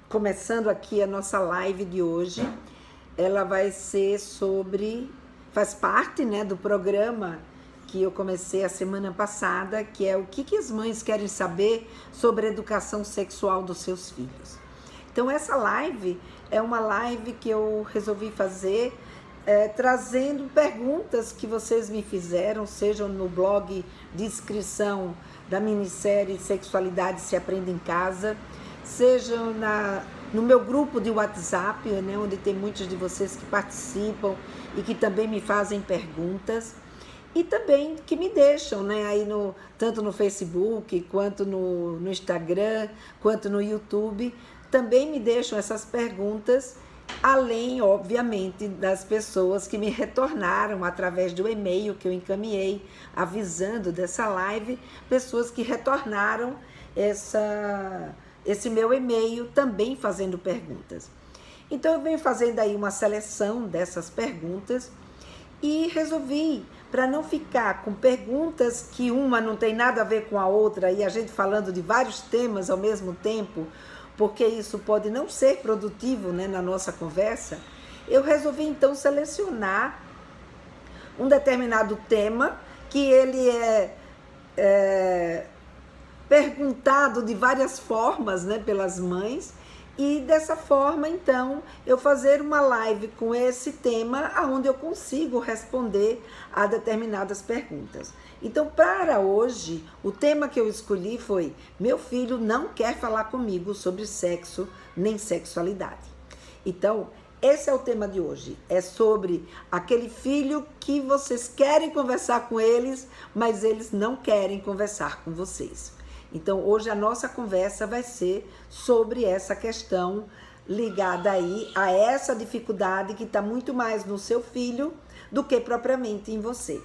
começando aqui a nossa live de hoje. Ela vai ser faz parte, né, do programa que eu comecei a semana passada, que é o que as mães querem saber sobre a educação sexual dos seus filhos. Então essa live é uma live que eu resolvi fazer trazendo perguntas que vocês me fizeram, sejam no blog de inscrição da minissérie Sexualidade se Aprende em Casa, sejam no meu grupo de WhatsApp, né, onde tem muitos de vocês que participam e que também me fazem perguntas, e também que me deixam, né, aí tanto no Facebook, quanto no Instagram, quanto no YouTube, também me deixam essas perguntas, além, obviamente, das pessoas que me retornaram através do e-mail que eu encaminhei, avisando dessa live, pessoas que retornaram esse meu e-mail também fazendo perguntas. Então eu venho fazendo aí uma seleção dessas perguntas e resolvi, para não ficar com perguntas que uma não tem nada a ver com a outra e a gente falando de vários temas ao mesmo tempo, porque isso pode não ser produtivo, né, na nossa conversa, eu resolvi então selecionar um determinado tema que ele é perguntado de várias formas, né, pelas mães, e dessa forma então eu fazer uma live com esse tema onde eu consigo responder a determinadas perguntas. Então, para hoje, o tema que eu escolhi foi: meu filho não quer falar comigo sobre sexo nem sexualidade. Então, esse é o tema de hoje. É sobre aquele filho que vocês querem conversar com eles, mas eles não querem conversar com vocês. Então, hoje a nossa conversa vai ser sobre essa questão ligada aí a essa dificuldade que está muito mais no seu filho do que propriamente em você.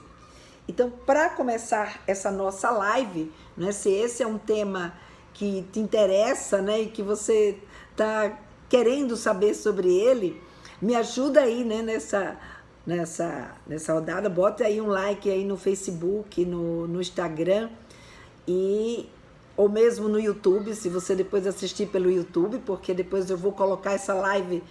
Então, para começar essa nossa live, né, se esse é um tema que te interessa, né, e que você está querendo saber sobre ele, me ajuda aí, né, nessa rodada, bota aí um like aí no Facebook, no Instagram, ou mesmo no YouTube, se você depois assistir pelo YouTube, porque depois eu vou colocar essa live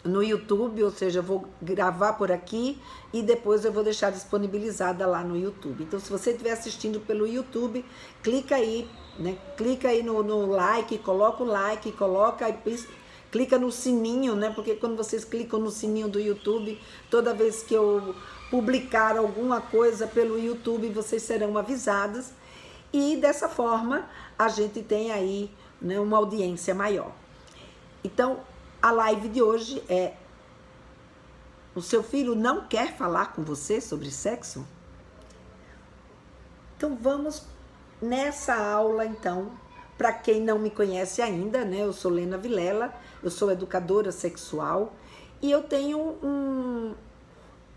no YouTube, ou seja, eu vou gravar por aqui e depois eu vou deixar disponibilizada lá no YouTube. Então, se você estiver assistindo pelo YouTube, clica aí, né? Clica aí no like, coloca o like, clica no sininho, né? Porque quando vocês clicam no sininho do YouTube, toda vez que eu publicar alguma coisa pelo YouTube, vocês serão avisados. E dessa forma, a gente tem aí, né, uma audiência maior. Então, a live de hoje é: o seu filho não quer falar com você sobre sexo? Então vamos nessa aula então. Para quem não me conhece ainda, né, eu sou Lena Vilela, eu sou educadora sexual e eu tenho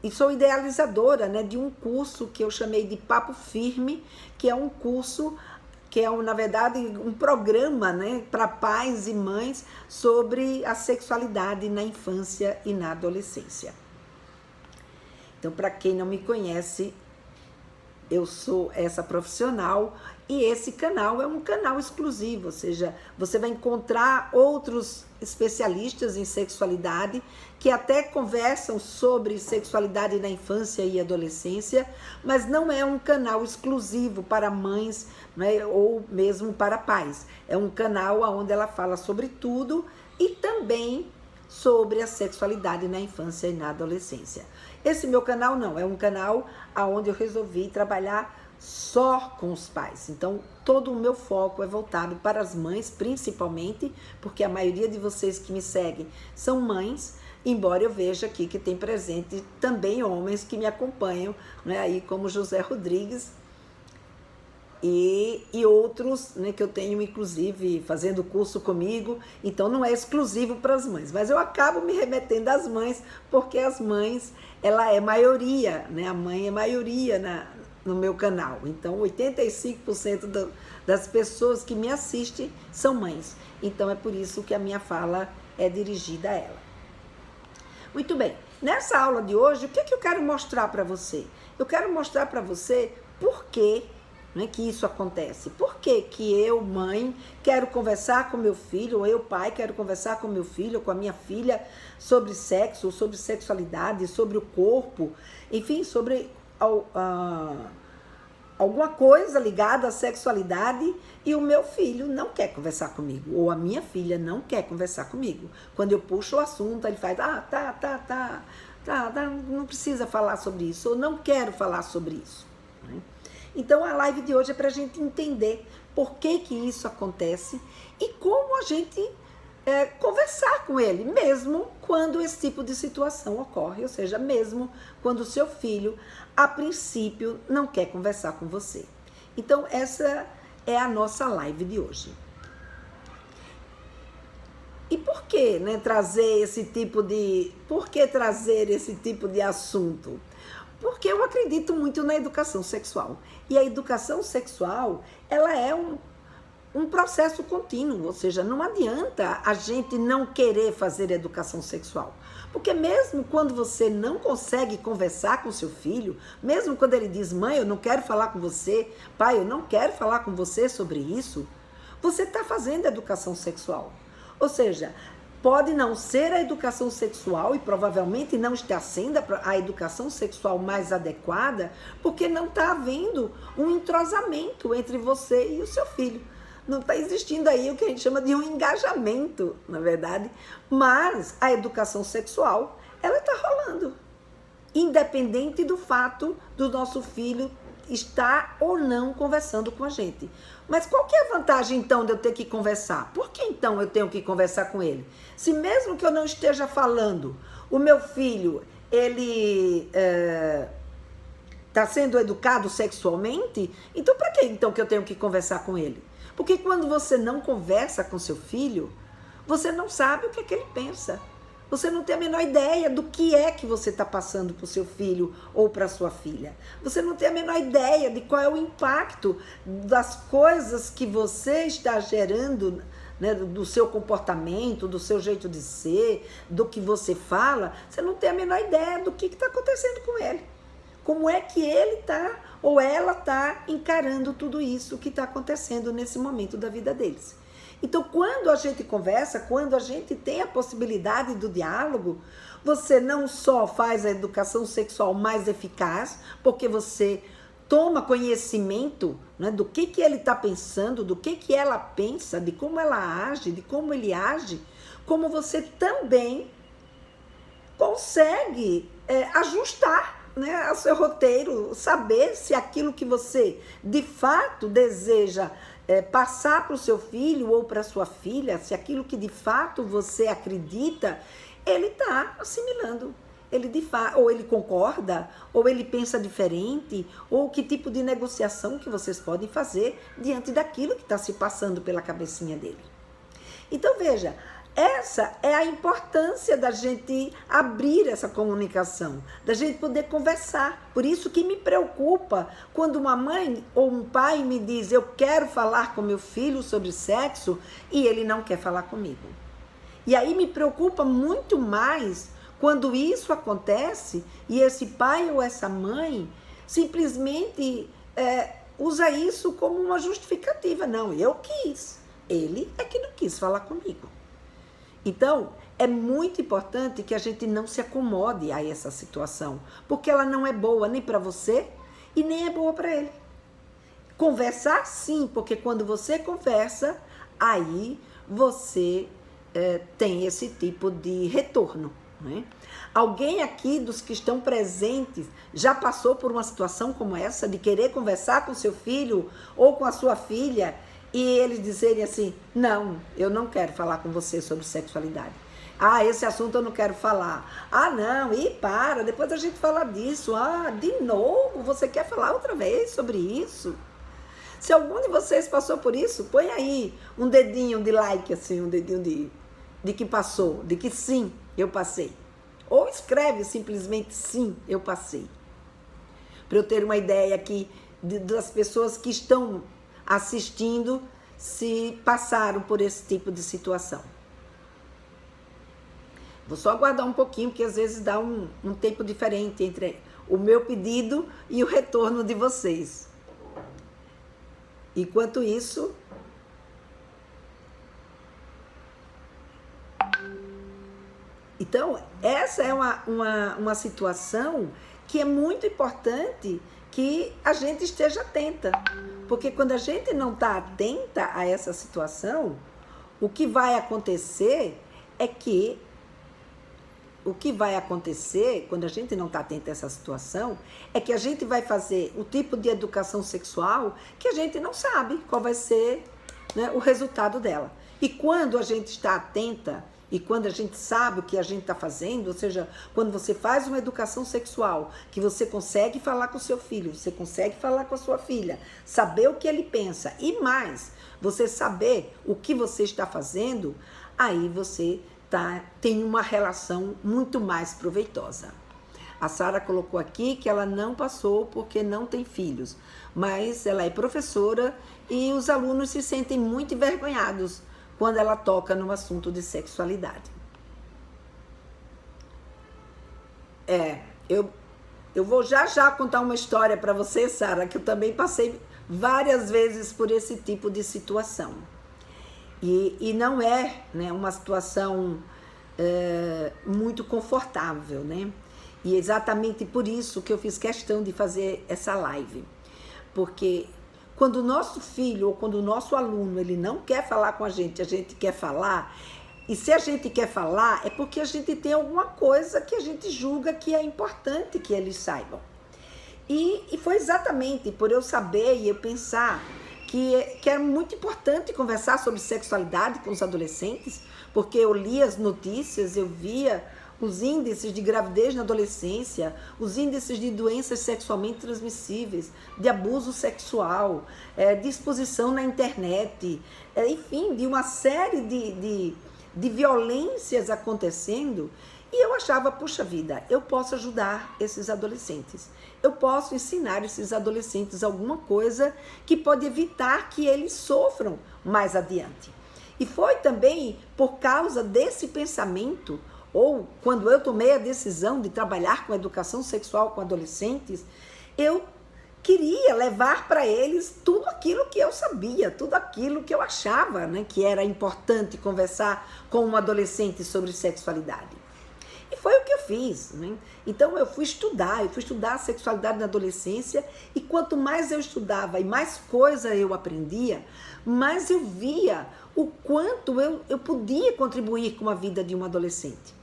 e sou idealizadora, né, de um curso que eu chamei de Papo Firme, que é um curso que é, na verdade, um programa, né, para pais e mães sobre a sexualidade na infância e na adolescência. Então, para quem não me conhece, eu sou essa profissional e esse canal é um canal exclusivo, ou seja, você vai encontrar outros especialistas em sexualidade que até conversam sobre sexualidade na infância e adolescência, mas não é um canal exclusivo para mães, né, ou mesmo para pais. É um canal onde ela fala sobre tudo e também sobre a sexualidade na infância e na adolescência. Esse meu canal não, é um canal onde eu resolvi trabalhar só com os pais. Então, todo o meu foco é voltado para as mães, principalmente, porque a maioria de vocês que me seguem são mães, embora eu veja aqui que tem presente também homens que me acompanham, né, aí como José Rodrigues e outros, né, que eu tenho inclusive fazendo curso comigo. Então não é exclusivo para as mães, mas eu acabo me remetendo às mães, porque as mães, ela é maioria, né, a mãe é maioria no meu canal. Então 85% das pessoas que me assistem são mães. Então é por isso que a minha fala é dirigida a ela. Muito bem, nessa aula de hoje, o que eu quero mostrar para você? Eu quero mostrar para você por que não é que isso acontece? Por que que eu, mãe, quero conversar com meu filho, ou eu, pai, quero conversar com meu filho, ou com a minha filha, sobre sexo, sobre sexualidade, sobre o corpo, enfim, sobre alguma coisa ligada à sexualidade, e o meu filho não quer conversar comigo, ou a minha filha não quer conversar comigo. Quando eu puxo o assunto, ele faz, tá, não precisa falar sobre isso, ou não quero falar sobre isso. Né? Então a live de hoje é para a gente entender por que que isso acontece e como a gente conversar com ele, mesmo quando esse tipo de situação ocorre, ou seja, mesmo quando o seu filho, a princípio, não quer conversar com você. Então essa é a nossa live de hoje. E por que, né, trazer esse tipo de assunto? Porque eu acredito muito na educação sexual. E a educação sexual, ela é um processo contínuo, ou seja, não adianta a gente não querer fazer educação sexual. Porque mesmo quando você não consegue conversar com seu filho, mesmo quando ele diz, mãe, eu não quero falar com você, pai, eu não quero falar com você sobre isso, você está fazendo educação sexual. Ou seja, pode não ser a educação sexual e provavelmente não está sendo a educação sexual mais adequada, porque não está havendo um entrosamento entre você e o seu filho. Não está existindo aí o que a gente chama de um engajamento, na verdade. Mas a educação sexual, ela está rolando. Independente do fato do nosso filho estar ou não conversando com a gente. Mas qual que é a vantagem, então, de eu ter que conversar? Por que, então, eu tenho que conversar com ele? Se mesmo que eu não esteja falando, o meu filho, ele está sendo educado sexualmente, então para que, então, que eu tenho que conversar com ele? Porque quando você não conversa com seu filho, você não sabe o que é que ele pensa. Você não tem a menor ideia do que é que você está passando para o seu filho ou para a sua filha. Você não tem a menor ideia de qual é o impacto das coisas que você está gerando, né, do seu comportamento, do seu jeito de ser, do que você fala. Você não tem a menor ideia do que está acontecendo com ele. Como é que ele está ou ela está encarando tudo isso que está acontecendo nesse momento da vida deles. Então, quando a gente conversa, quando a gente tem a possibilidade do diálogo, você não só faz a educação sexual mais eficaz, porque você toma conhecimento, né, do que ele está pensando, do que ela pensa, de como ela age, de como ele age, como você também consegue ajustar, né, o seu roteiro, saber se aquilo que você de fato deseja passar para o seu filho ou para a sua filha, se aquilo que de fato você acredita, ele está assimilando. Ele ou ele concorda, ou ele pensa diferente, ou que tipo de negociação que vocês podem fazer diante daquilo que está se passando pela cabecinha dele. Então veja, essa é a importância da gente abrir essa comunicação, da gente poder conversar. Por isso que me preocupa quando uma mãe ou um pai me diz, eu quero falar com meu filho sobre sexo e ele não quer falar comigo. E aí me preocupa muito mais quando isso acontece e esse pai ou essa mãe simplesmente usa isso como uma justificativa. Não, eu quis, ele é que não quis falar comigo. Então, é muito importante que a gente não se acomode a essa situação, porque ela não é boa nem para você e nem é boa para ele. Conversar sim, porque quando você conversa, aí você tem esse tipo de retorno, né? Alguém aqui dos que estão presentes já passou por uma situação como essa, de querer conversar com seu filho ou com a sua filha, e eles dizerem assim, não, eu não quero falar com você sobre sexualidade. Ah, esse assunto eu não quero falar. Ah, não, para, depois a gente fala disso. Ah, de novo, você quer falar outra vez sobre isso? Se algum de vocês passou por isso, põe aí um dedinho de like, assim, um dedinho de que passou, de que sim, eu passei. Ou escreve simplesmente sim, eu passei. Para eu ter uma ideia aqui das pessoas que estão assistindo, se passaram por esse tipo de situação. Vou só aguardar um pouquinho, porque às vezes dá um tempo diferente entre o meu pedido e o retorno de vocês. Enquanto isso, então, essa é uma situação que é muito importante que a gente esteja atenta. Porque quando a gente não está atenta a essa situação, o que vai acontecer é que quando a gente não está atento a essa situação, é que a gente vai fazer o tipo de educação sexual que a gente não sabe qual vai ser, né, o resultado dela. E quando a gente está atenta e quando a gente sabe o que a gente está fazendo, ou seja, quando você faz uma educação sexual, que você consegue falar com o seu filho, você consegue falar com a sua filha, saber o que ele pensa e mais, você saber o que você está fazendo, aí você tem uma relação muito mais proveitosa. A Sara colocou aqui que ela não passou porque não tem filhos, mas ela é professora e os alunos se sentem muito envergonhados quando ela toca no assunto de sexualidade. Eu vou já contar uma história para você, Sara, que eu também passei várias vezes por esse tipo de situação. E não é, né, uma situação muito confortável, né? E exatamente por isso que eu fiz questão de fazer essa live. Porque quando o nosso filho ou quando o nosso aluno ele não quer falar com a gente quer falar, e se a gente quer falar é porque a gente tem alguma coisa que a gente julga que é importante que eles saibam. E foi exatamente por eu saber e eu pensar que é muito importante conversar sobre sexualidade com os adolescentes, porque eu li as notícias, eu via os índices de gravidez na adolescência, os índices de doenças sexualmente transmissíveis, de abuso sexual, de exposição na internet, enfim, de uma série de violências acontecendo. E eu achava, puxa vida, eu posso ajudar esses adolescentes. Eu posso ensinar esses adolescentes alguma coisa que pode evitar que eles sofram mais adiante. E foi também por causa desse pensamento, ou quando eu tomei a decisão de trabalhar com educação sexual com adolescentes, eu queria levar para eles tudo aquilo que eu sabia, tudo aquilo que eu achava, né, que era importante conversar com um adolescente sobre sexualidade. E foi o que eu fiz, né? Então eu fui estudar a sexualidade na adolescência, e quanto mais eu estudava e mais coisa eu aprendia, mais eu via o quanto eu podia contribuir com a vida de um adolescente.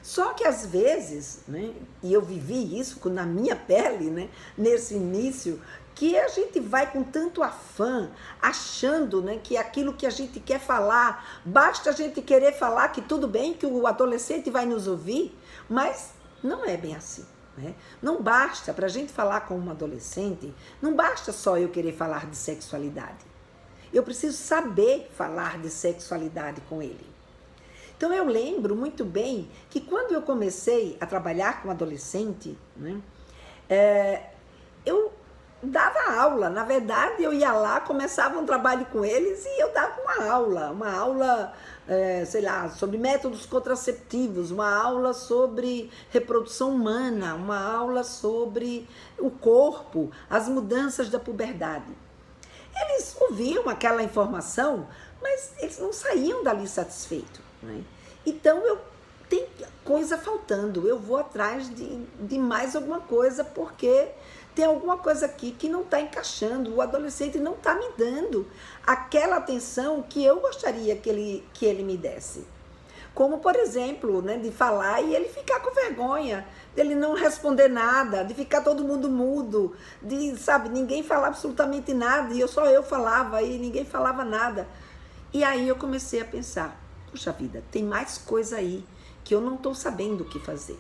Só que às vezes, né, e eu vivi isso na minha pele, né, nesse início, que a gente vai com tanto afã, achando, né, que aquilo que a gente quer falar, basta a gente querer falar que tudo bem, que o adolescente vai nos ouvir, mas não é bem assim, né? Não basta, para a gente falar com um adolescente, não basta só eu querer falar de sexualidade. Eu preciso saber falar de sexualidade com ele. Então eu lembro muito bem que quando eu comecei a trabalhar com adolescente, né, eu dava aula. Na verdade, eu ia lá, começava um trabalho com eles e eu dava uma aula, sei lá, sobre métodos contraceptivos, uma aula sobre reprodução humana, uma aula sobre o corpo, as mudanças da puberdade. Eles ouviam aquela informação, mas eles não saíam dali satisfeitos, né? Então, tem coisa faltando, eu vou atrás de mais alguma coisa, porque tem alguma coisa aqui que não está encaixando, o adolescente não está me dando aquela atenção que eu gostaria que ele me desse. Como, por exemplo, né, de falar e ele ficar com vergonha, dele não responder nada, de ficar todo mundo mudo, de, sabe, ninguém falar absolutamente nada, e só eu falava e ninguém falava nada. E aí eu comecei a pensar, puxa vida, tem mais coisa aí que eu não estou sabendo o que fazer.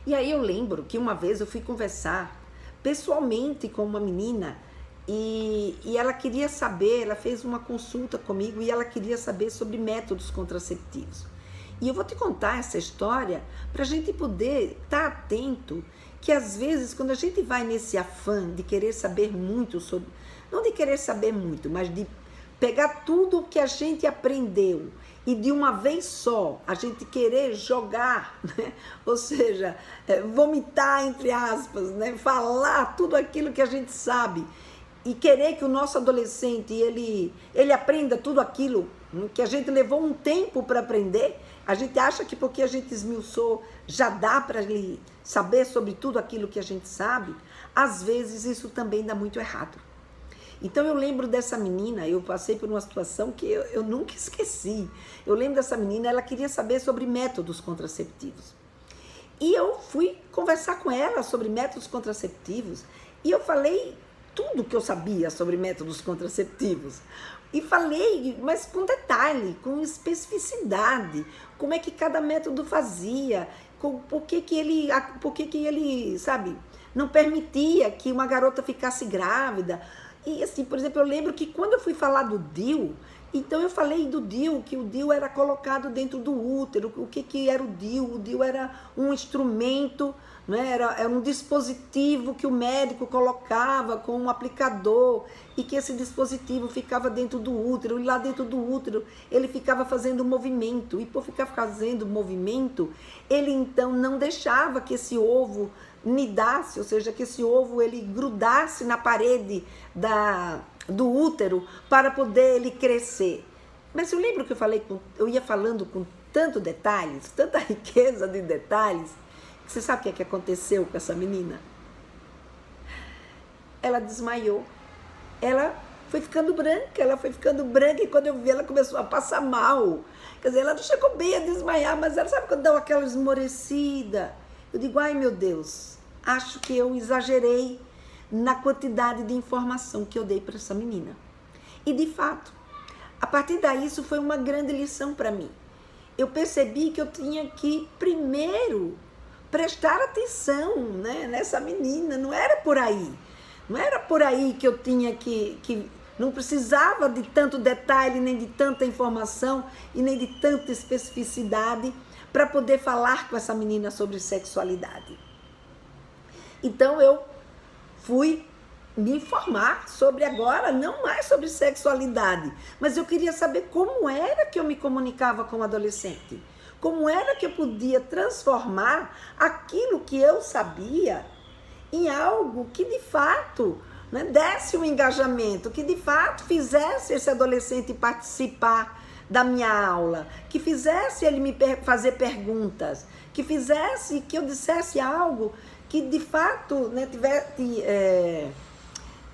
E aí eu lembro que uma vez eu fui conversar pessoalmente com uma menina e ela queria saber, ela fez uma consulta comigo e ela queria saber sobre métodos contraceptivos. E eu vou te contar essa história para a gente poder estar atento que às vezes quando a gente vai nesse afã de querer saber muito sobre, não de querer saber muito, mas de pegar tudo o que a gente aprendeu e de uma vez só a gente querer jogar, né? Ou seja, vomitar entre aspas, né? Falar tudo aquilo que a gente sabe e querer que o nosso adolescente ele aprenda tudo aquilo que a gente levou um tempo para aprender. A gente acha que porque a gente esmiuçou já dá para ele saber sobre tudo aquilo que a gente sabe. Às vezes isso também dá muito errado. Então eu lembro dessa menina, eu passei por uma situação que eu nunca esqueci. Eu lembro dessa menina, ela queria saber sobre métodos contraceptivos. E eu fui conversar com ela sobre métodos contraceptivos e eu falei tudo que eu sabia sobre métodos contraceptivos. E falei, mas com detalhe, com especificidade, como é que cada método fazia, por que ele, sabe, não permitia que uma garota ficasse grávida. E assim, por exemplo, eu lembro que quando eu fui falar do DIU, então eu falei do DIU, que o DIU era colocado dentro do útero. O que era o DIU? O DIU era um instrumento, né? Era um dispositivo que o médico colocava com um aplicador e que esse dispositivo ficava dentro do útero, e lá dentro do útero ele ficava fazendo movimento, e por ficar fazendo movimento, ele então não deixava que esse ovo nidasse, ou seja, que esse ovo ele grudasse na parede do útero para poder ele crescer. Mas eu lembro que eu ia falando com tanto detalhes, tanta riqueza de detalhes, que você sabe o que aconteceu com essa menina? Ela desmaiou. Ela foi ficando branca, e quando eu vi ela começou a passar mal. Quer dizer, ela não chegou bem a desmaiar, mas ela sabe quando dá aquela esmorecida. Eu digo, ai meu Deus, acho que eu exagerei na quantidade de informação que eu dei para essa menina. E de fato, a partir daí isso foi uma grande lição para mim. Eu percebi que eu tinha que primeiro prestar atenção, né, nessa menina, não era por aí. Não era por aí que eu tinha que não precisava de tanto detalhe, nem de tanta informação e nem de tanta especificidade para poder falar com essa menina sobre sexualidade. Então eu fui me informar sobre agora, não mais sobre sexualidade, mas eu queria saber como era que eu me comunicava com o adolescente, como era que eu podia transformar aquilo que eu sabia em algo que de fato, né, desse um engajamento, que de fato fizesse esse adolescente participar da minha aula, que fizesse ele me fazer perguntas, que fizesse que eu dissesse algo que de fato, né,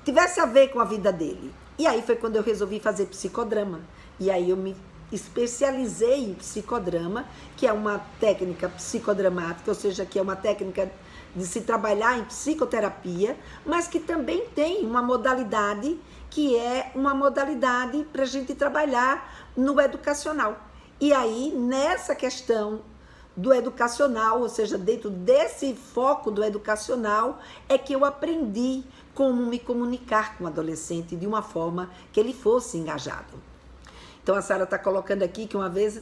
tivesse a ver com a vida dele. E aí foi quando eu resolvi fazer psicodrama. E aí eu me especializei em psicodrama, que é uma técnica psicodramática, ou seja, que é uma técnica de se trabalhar em psicoterapia, mas que também tem uma modalidade que é uma modalidade para a gente trabalhar no educacional. E aí, nessa questão do educacional, ou seja, dentro desse foco do educacional, é que eu aprendi como me comunicar com o adolescente de uma forma que ele fosse engajado. Então, a Sara está colocando aqui que uma vez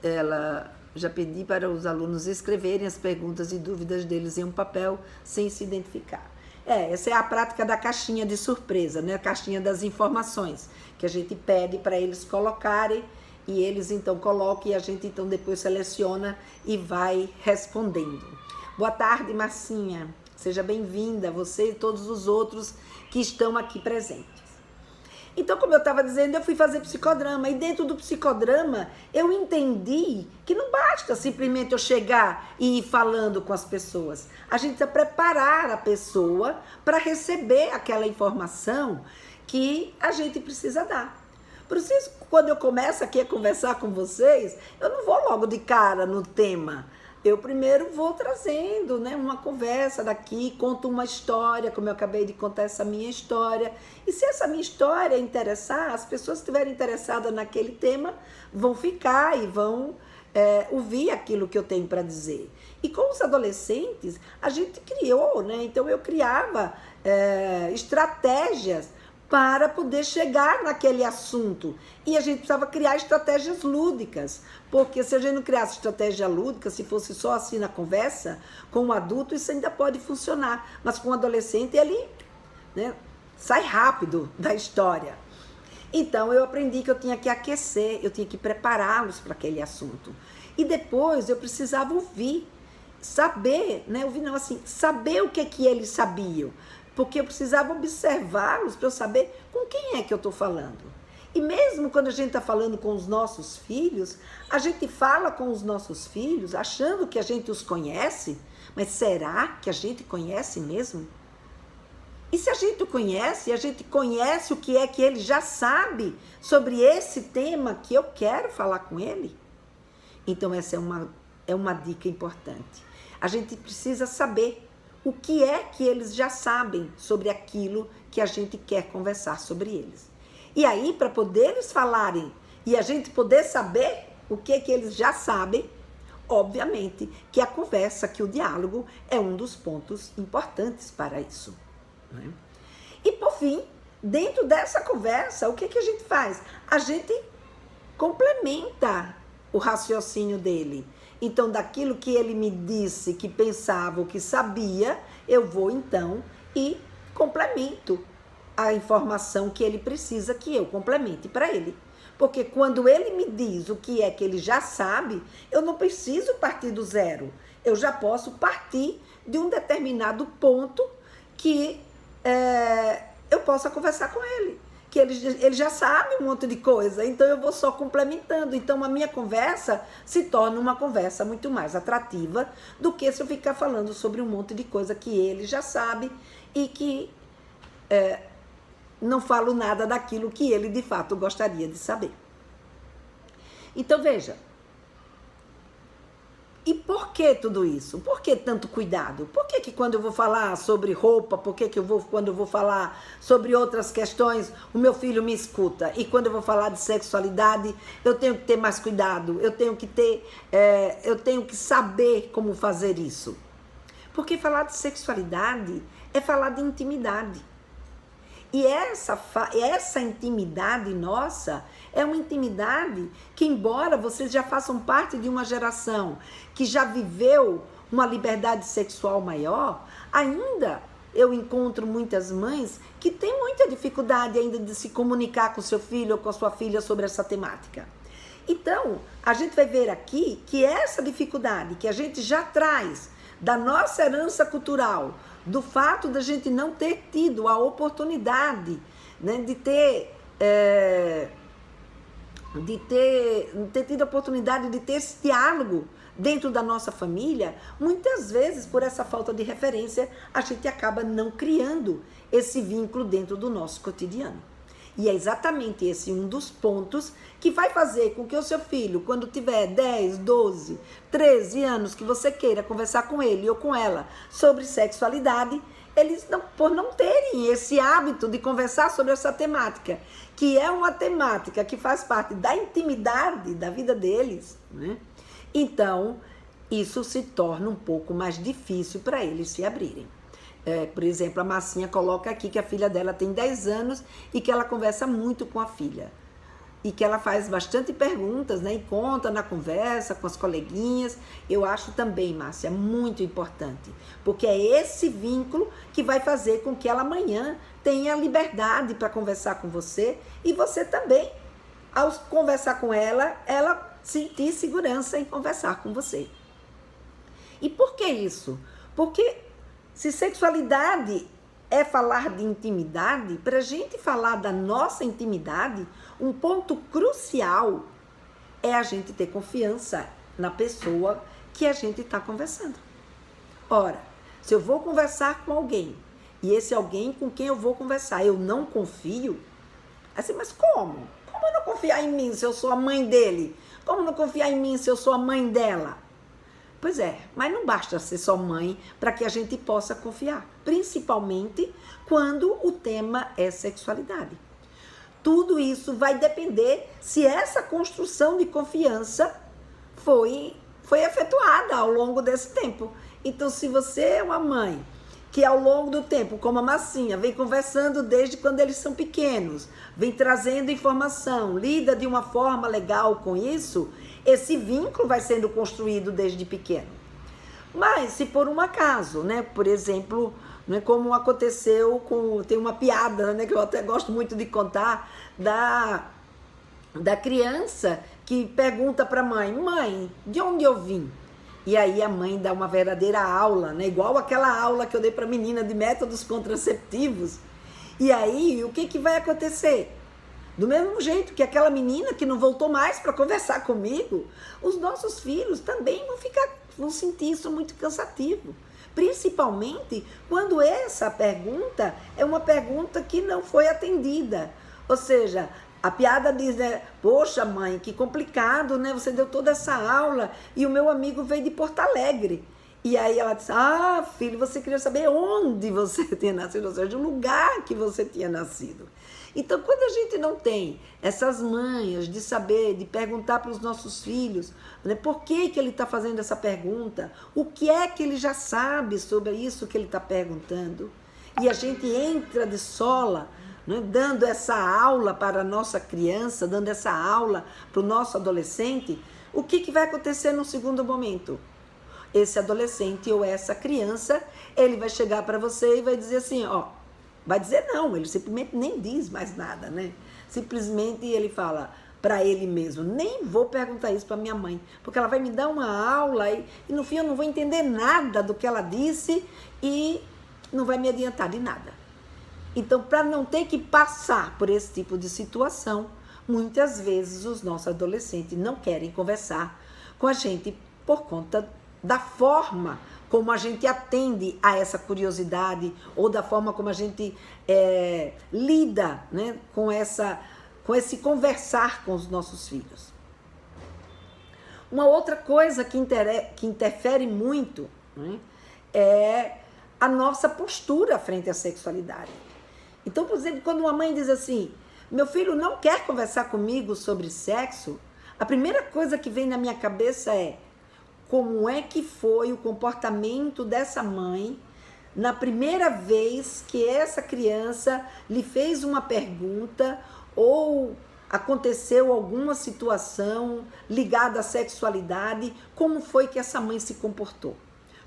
ela já pedi para os alunos escreverem as perguntas e dúvidas deles em um papel sem se identificar. Essa é a prática da caixinha de surpresa, né? A caixinha das informações, que a gente pede para eles colocarem e eles então colocam e a gente então depois seleciona e vai respondendo. Boa tarde, Marcinha. Seja bem-vinda, você e todos os outros que estão aqui presentes. Então, como eu estava dizendo, eu fui fazer psicodrama e dentro do psicodrama eu entendi que não basta simplesmente eu chegar e ir falando com as pessoas. A gente precisa preparar a pessoa para receber aquela informação que a gente precisa dar. Por isso, quando eu começo aqui a conversar com vocês, eu não vou logo de cara no tema. Eu primeiro vou trazendo, né, uma conversa daqui, conto uma história, como eu acabei de contar essa minha história. E se essa minha história interessar, as pessoas que estiverem interessadas naquele tema vão ficar e vão ouvir aquilo que eu tenho para dizer. E com os adolescentes, a gente criou, né? Então eu criava estratégias para poder chegar naquele assunto. E a gente precisava criar estratégias lúdicas, porque se a gente não criasse estratégia lúdica, se fosse só assim na conversa, com o adulto isso ainda pode funcionar, mas com o adolescente ele, né, sai rápido da história. Então eu aprendi que eu tinha que aquecer, eu tinha que prepará-los para aquele assunto. E depois eu precisava ouvir, saber, né, ouvir não assim, saber o que eles sabiam. porque eu precisava observá-los para eu saber com quem é que eu estou falando. E mesmo quando a gente está falando com os nossos filhos, a gente fala com os nossos filhos achando que a gente os conhece, mas será que a gente conhece mesmo? E se a gente conhece o que é que ele já sabe sobre esse tema que eu quero falar com ele? Então essa é uma dica importante. A gente precisa saber o que é que eles já sabem sobre aquilo que a gente quer conversar sobre eles. E aí, para poder eles falarem e a gente poder saber o que é que eles já sabem, obviamente que a conversa, que o diálogo é um dos pontos importantes para isso, né? E por fim, dentro dessa conversa, o que é que a gente faz? A gente complementa o raciocínio dele. Então, daquilo que ele me disse, que pensava, ou que sabia, eu vou então e complemento a informação que ele precisa que eu complemente para ele. Porque quando ele me diz o que é que ele já sabe, eu não preciso partir do zero. Eu já posso partir de um determinado ponto que eu possa conversar com ele. Que ele já sabe um monte de coisa, então eu vou só complementando. Então a minha conversa se torna uma conversa muito mais atrativa do que se eu ficar falando sobre um monte de coisa que ele já sabe e que não falo nada daquilo que ele de fato gostaria de saber. Então veja, e por que tudo isso? Por que tanto cuidado? Por que quando eu vou falar sobre roupa, quando eu vou falar sobre outras questões, o meu filho me escuta? E quando eu vou falar de sexualidade, eu tenho que ter mais cuidado, eu tenho que saber como fazer isso. Porque falar de sexualidade é falar de intimidade. E essa intimidade nossa é uma intimidade que, embora vocês já façam parte de uma geração que já viveu uma liberdade sexual maior, ainda eu encontro muitas mães que têm muita dificuldade ainda de se comunicar com seu filho ou com a sua filha sobre essa temática. Então, a gente vai ver aqui que essa dificuldade que a gente já traz da nossa herança cultural, do fato da gente não ter tido a oportunidade, né, de ter tido a oportunidade de ter esse diálogo dentro da nossa família, muitas vezes por essa falta de referência a gente acaba não criando esse vínculo dentro do nosso cotidiano. E é exatamente esse um dos pontos que vai fazer com que o seu filho, quando tiver 10, 12, 13 anos, que você queira conversar com ele ou com ela sobre sexualidade, eles, por não terem esse hábito de conversar sobre essa temática, que é uma temática que faz parte da intimidade da vida deles, né? Então, isso se torna um pouco mais difícil para eles se abrirem. Por exemplo, a Massinha coloca aqui que a filha dela tem 10 anos e que ela conversa muito com a filha. E que ela faz bastante perguntas, né? E conta na conversa com as coleguinhas. Eu acho também, Márcia, muito importante. Porque é esse vínculo que vai fazer com que ela amanhã tenha liberdade para conversar com você. E você também, ao conversar com ela sentir segurança em conversar com você. E por que isso? Porque se sexualidade é falar de intimidade, para a gente falar da nossa intimidade, um ponto crucial é a gente ter confiança na pessoa que a gente está conversando. Ora, se eu vou conversar com alguém e esse alguém com quem eu vou conversar, eu não confio, assim, mas como? Como eu não confiar em mim se eu sou a mãe dele? Como não confiar em mim se eu sou a mãe dela? Pois é, mas não basta ser só mãe para que a gente possa confiar, principalmente quando o tema é sexualidade. Tudo isso vai depender se essa construção de confiança foi efetuada ao longo desse tempo. Então, se você é uma mãe que ao longo do tempo, como a Massinha, vem conversando desde quando eles são pequenos, vem trazendo informação, lida de uma forma legal com isso, esse vínculo vai sendo construído desde pequeno. Mas se por um acaso, né, por exemplo, né, como aconteceu tem uma piada, né, que eu até gosto muito de contar, da criança que pergunta para a mãe, mãe, de onde eu vim? E aí a mãe dá uma verdadeira aula, né? Igual aquela aula que eu dei para a menina de métodos contraceptivos. E aí, o que vai acontecer? Do mesmo jeito que aquela menina que não voltou mais para conversar comigo, os nossos filhos também vão sentir isso muito cansativo. Principalmente quando essa pergunta é uma pergunta que não foi atendida. Ou seja, a piada diz, né? Poxa, mãe, que complicado, né? Você deu toda essa aula e o meu amigo veio de Porto Alegre. E aí ela disse, filho, você queria saber onde você tinha nascido, ou seja, o lugar que você tinha nascido. Então, quando a gente não tem essas manhas de saber, de perguntar para os nossos filhos, né, por que ele está fazendo essa pergunta, o que é que ele já sabe sobre isso que ele está perguntando, e a gente entra de sola, né, dando essa aula para a nossa criança, dando essa aula para o nosso adolescente, o que vai acontecer no segundo momento? Esse adolescente ou essa criança, ele vai chegar para você e vai dizer assim, vai dizer não, ele simplesmente nem diz mais nada, né? Simplesmente ele fala para ele mesmo, nem vou perguntar isso para minha mãe, porque ela vai me dar uma aula e no fim eu não vou entender nada do que ela disse e não vai me adiantar de nada. Então, para não ter que passar por esse tipo de situação, muitas vezes os nossos adolescentes não querem conversar com a gente por conta da forma como a gente atende a essa curiosidade ou da forma como a gente lida, né, com esse conversar com os nossos filhos. Uma outra coisa que interfere muito, né, é a nossa postura frente à sexualidade. Então, por exemplo, quando uma mãe diz assim, meu filho não quer conversar comigo sobre sexo, a primeira coisa que vem na minha cabeça é como é que foi o comportamento dessa mãe na primeira vez que essa criança lhe fez uma pergunta ou aconteceu alguma situação ligada à sexualidade, como foi que essa mãe se comportou?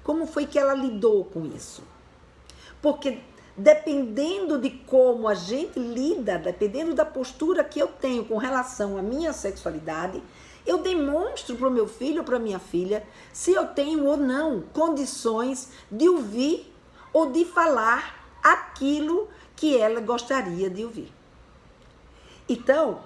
Como foi que ela lidou com isso? Porque dependendo de como a gente lida, dependendo da postura que eu tenho com relação à minha sexualidade, eu demonstro para o meu filho ou para a minha filha se eu tenho ou não condições de ouvir ou de falar aquilo que ela gostaria de ouvir. Então,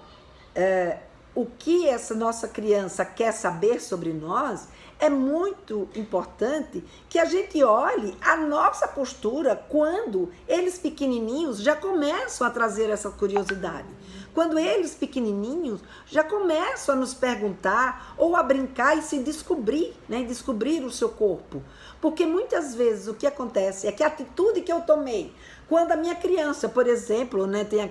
o que essa nossa criança quer saber sobre nós, é muito importante que a gente olhe a nossa postura quando eles pequenininhos já começam a trazer essa curiosidade. Quando eles pequenininhos já começam a nos perguntar ou a brincar e se descobrir, né? Descobrir o seu corpo. Porque muitas vezes o que acontece é que a atitude que eu tomei, quando a minha criança, por exemplo, né, teve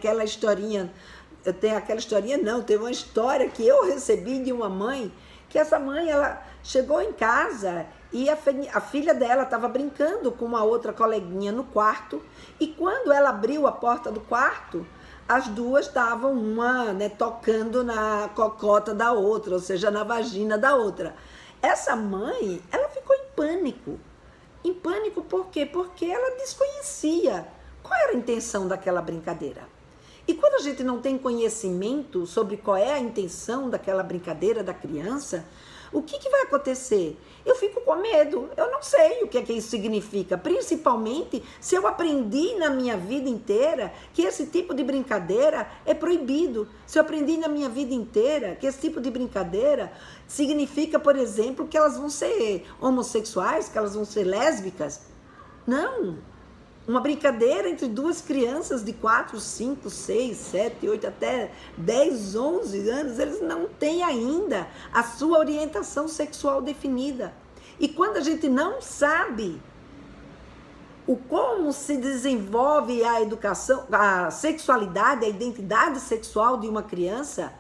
uma história que eu recebi de uma mãe, que essa mãe, ela chegou em casa e a filha dela estava brincando com uma outra coleguinha no quarto, e quando ela abriu a porta do quarto, as duas estavam uma, né, tocando na cocota da outra, ou seja, na vagina da outra. Essa mãe, ela ficou em pânico. Em pânico por quê? Porque ela desconhecia qual era a intenção daquela brincadeira. E quando a gente não tem conhecimento sobre qual é a intenção daquela brincadeira da criança, o que vai acontecer? Eu fico com medo, eu não sei o que é que isso significa, principalmente se eu aprendi na minha vida inteira que esse tipo de brincadeira é proibido. Se eu aprendi na minha vida inteira que esse tipo de brincadeira significa, por exemplo, que elas vão ser homossexuais, que elas vão ser lésbicas. Não! Uma brincadeira entre duas crianças de 4, 5, 6, 7, 8, até 10, 11 anos, eles não têm ainda a sua orientação sexual definida. E quando a gente não sabe como se desenvolve a educação, a sexualidade, a identidade sexual de uma criança,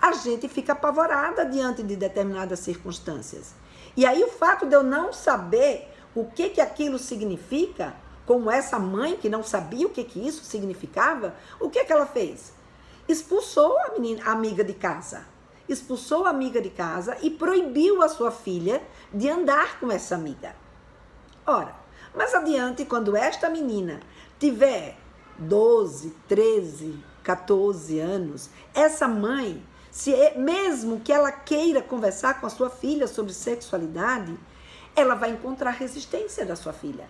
a gente fica apavorada diante de determinadas circunstâncias. E aí o fato de eu não saber o que aquilo significa, como essa mãe que não sabia o que isso significava, o que ela fez? Expulsou a amiga de casa. Expulsou a amiga de casa e proibiu a sua filha de andar com essa amiga. Ora, mais adiante, quando esta menina tiver 12, 13, 14 anos, essa mãe, mesmo que ela queira conversar com a sua filha sobre sexualidade, ela vai encontrar resistência da sua filha.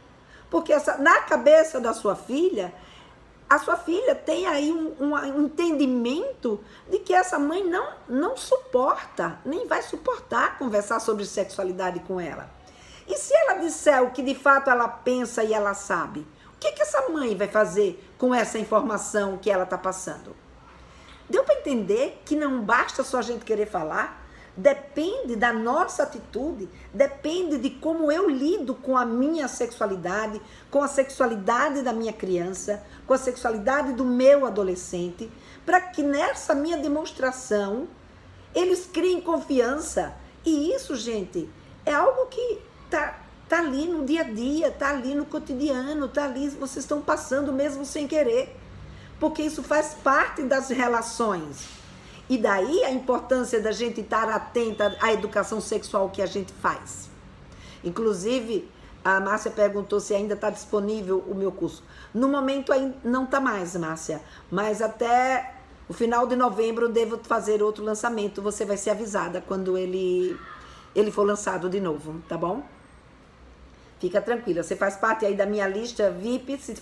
Porque na cabeça da sua filha, a sua filha tem aí um entendimento de que essa mãe não suporta, nem vai suportar conversar sobre sexualidade com ela. E se ela disser o que de fato ela pensa e ela sabe, o que essa mãe vai fazer com essa informação que ela está passando? Deu para entender que não basta só a gente querer falar? Depende da nossa atitude, depende de como eu lido com a minha sexualidade, com a sexualidade da minha criança, com a sexualidade do meu adolescente, para que nessa minha demonstração eles criem confiança. E isso, gente, é algo que tá ali no dia a dia, tá ali no cotidiano, tá ali, vocês estão passando mesmo sem querer, porque isso faz parte das relações. E daí a importância da gente estar atenta à educação sexual que a gente faz. Inclusive, a Márcia perguntou se ainda está disponível o meu curso. No momento ainda não está mais, Márcia, mas até o final de novembro eu devo fazer outro lançamento. Você vai ser avisada quando ele for lançado de novo, tá bom? Fica tranquila, você faz parte aí da minha lista VIP. Se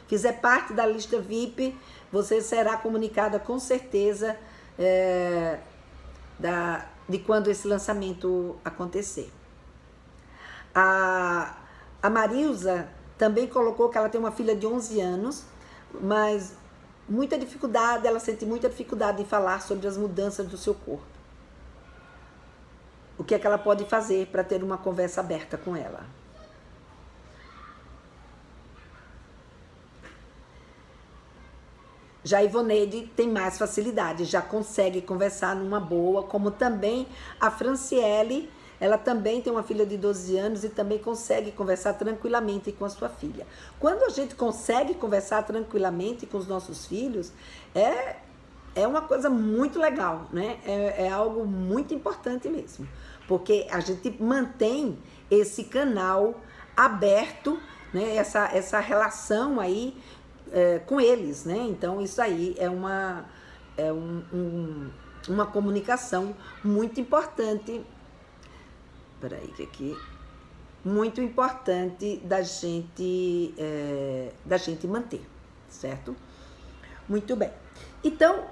fizer parte da lista VIP, você será comunicada com certeza de quando esse lançamento acontecer. A Marilza também colocou que ela tem uma filha de 11 anos, mas ela sente muita dificuldade em falar sobre as mudanças do seu corpo. O que é que ela pode fazer para ter uma conversa aberta com ela? Já a Ivoneide tem mais facilidade, já consegue conversar numa boa, como também a Franciele, ela também tem uma filha de 12 anos e também consegue conversar tranquilamente com a sua filha. Quando a gente consegue conversar tranquilamente com os nossos filhos, é uma coisa muito legal, né? É algo muito importante mesmo, porque a gente mantém esse canal aberto, né? Essa relação aí com eles, né? Então isso aí é uma comunicação muito importante. Peraí, que aqui muito importante da gente manter, certo? Muito bem. Então